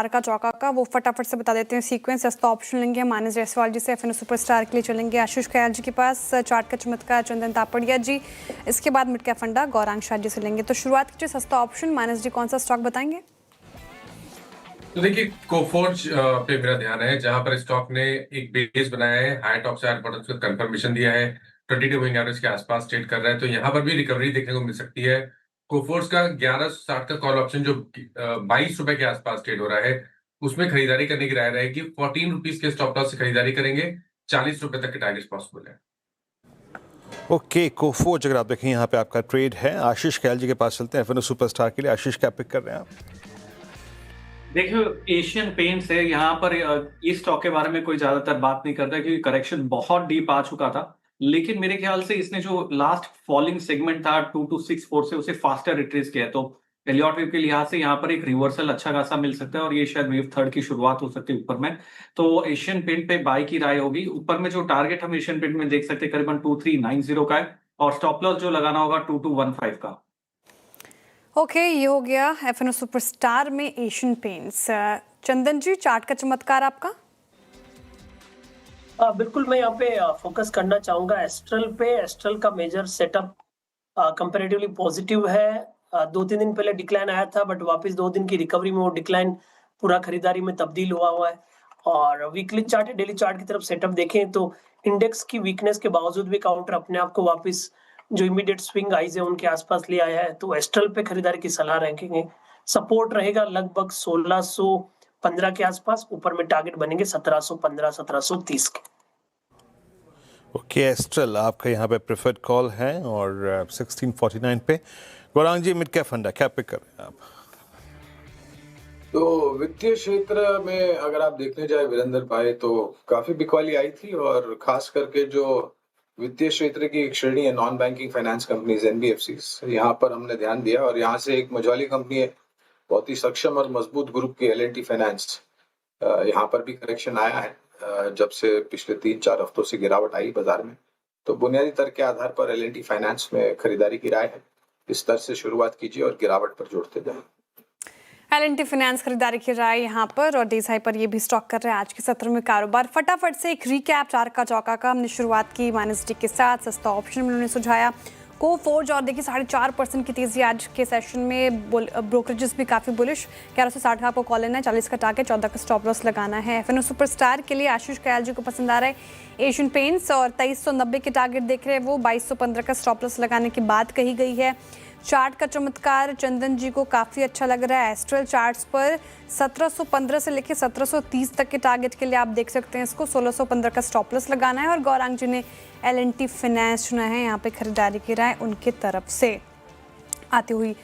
का चौका का वो फटाफट से बता देते हैं सीक्वेंस। सस्ता ऑप्शन लेंगे मानस जायसवाल जी से, एफएनओ सुपरस्टार के लिए चलेंगे आशीष खयाल जी के पास, चार्ट का चमत्कार चंदन तापड़िया जी, इसके बाद मिड कैप फंडा गौरांग शाह जी से लेंगे। तो शुरुआत कीजिए सस्ता ऑप्शन। मानस जी कौन सा स्टॉक बताएंगे? तो देखिए कोफोर्ज पे मेरा ध्यान है, जहां पर स्टॉक ने एक बेस बनाया है, हाई टॉप से हाई बॉटम को कंफर्मेशन दिया है, 22 मूविंग एवरेज के आसपास ट्रेड कर रहा है, तो यहाँ पर भी रिकवरी देखने को मिल सकती है। कोफोर्ज का 1160 का कॉल ऑप्शन जो 22 रुपए के आसपास ट्रेड हो रहा है, उसमें खरीदारी करने की राय रहेगी। 14 रुपीज के स्टॉप लॉस से खरीदारी करेंगे, 40 रुपए तक के टारगेट पॉसिबल है। ओके, कोफोर्ज अगर आप देखें यहाँ पे आपका ट्रेड है। आशीष खयाल जी के पास चलते हैं, एफएनओ सुपरस्टार के लिए। आशीष क्या पिक कर रहे हैं आप? देखिए एशियन पेंट्स है यहाँ पर। इस स्टॉक के बारे में कोई ज्यादातर बात नहीं करता क्योंकि करेक्शन बहुत डीप आ चुका था, लेकिन मेरे ख्याल से इसने जो लास्ट फॉलिंग सेगमेंट था 2264 से उसे फास्टर रिट्रेस किया है, तो एलियट वेव के लिहाज से यहाँ पर एक रिवर्सल अच्छा खासा मिल सकता है और ये शायद वेव थर्ड की शुरुआत हो सकती है ऊपर में। तो एशियन पेंट पे बाय की राय होगी। ऊपर में जो टारगेट हम एशियन पेंट में देख सकते हैं करीबन 2390 का है और स्टॉप लॉस जो लगाना होगा 2215 का। ओके, ये हो गया एफएनओ सुपरस्टार में एशियन पेंट्स। चंदन जी चार्ट का चमत्कार आपका? बिल्कुल, मैं यहाँ पे फोकस करना चाहूंगा एस्ट्रल पे। एस्ट्रल का मेजर सेटअप कंपैरेटिवली पॉजिटिव है। 2-3 दिन पहले डिक्लाइन आया था, बट वापस 2 दिन की रिकवरी में वो डिक्लाइन पूरा खरीदारी में तब्दील हुआ है। और वीकली चार्ट, डेली चार्ट की तरफ सेटअप देखें तो इंडेक्स की वीकनेस के बावजूद भी काउंटर अपने आप को वापस जो इमीडिएट स्विंग आइज है उनके आसपास ले आया है। तो एस्ट्रल पे खरीदारी की सलाह रखेंगे। सपोर्ट रहेगा लगभग 1615 के आसपास, ऊपर में टारगेट बनेंगे 1715 1730 के। ओके, एस्ट्रल आपका यहाँ पे प्रेफर्ड कॉल है और 1649 पे। गौरांग जी मिड कैप फंडा क्या पिक कर रहे हैं आप? तो वित्तीय क्षेत्र में अगर आप देखने जाए वीरेंद्र भाई, तो काफी बिकवाली आई थी, और खास करके जो वित्तीय क्षेत्र की एक श्रेणी है non banking finance companies NBFCs, यहाँ पर हमने ध्यान दिया और यहाँ से एक मझौली कंपनी है बहुत ही सक्षम और मजबूत ग्रुप की एल&टी फाइनेंस। यहाँ पर भी करेक्शन आया है जब से पिछले 3-4 हफ्तों से गिरावट आई बाजार में। तो बुनियादी तर्क के आधार पर एल&टी फाइनेंस में खरीदारी की राय है। इस तरह से शुरुआत कीजिए और गिरावट पर जोड़ते जाए। एल&टी फाइनेंस खरीदारी की राय यहाँ पर, और डीसाई पर ये भी स्टॉक कर रहे हैं आज के सत्र में कारोबार। फटाफट से एक रिकैप चार का चौका का। हमने शुरुआत की माइनस डी के साथ, सस्ता ऑप्शन में उन्होंने सुझाया कोफोर्ज, और देखिए 4.5% की तेजी आज के सेशन में। ब्रोकरेजेस भी काफ़ी बुलिश। 1160 का आपको कॉल लेना है, 40 का टारगेट, 14 का स्टॉप लॉस लगाना है। एफएनओ सुपरस्टार के लिए आशीष खयाल जी को पसंद आ रहा है एशियन पेंट्स, और 2390 के टारगेट देख रहे हैं वो। 2215 का स्टॉप लॉस लगाने की बात कही गई है। चार्ट का चमत्कार चंदन जी को काफ़ी अच्छा लग रहा है। एस्ट्रल चार्ट्स पर 1715 से लेकर 1730 तक के टारगेट के लिए आप देख सकते हैं इसको। 1615 का स्टॉप लॉस लगाना है। और गौरांग जी ने एल&टी फाइनेंस चुना है, यहाँ पे खरीदारी की राय उनकी तरफ से आती हुई।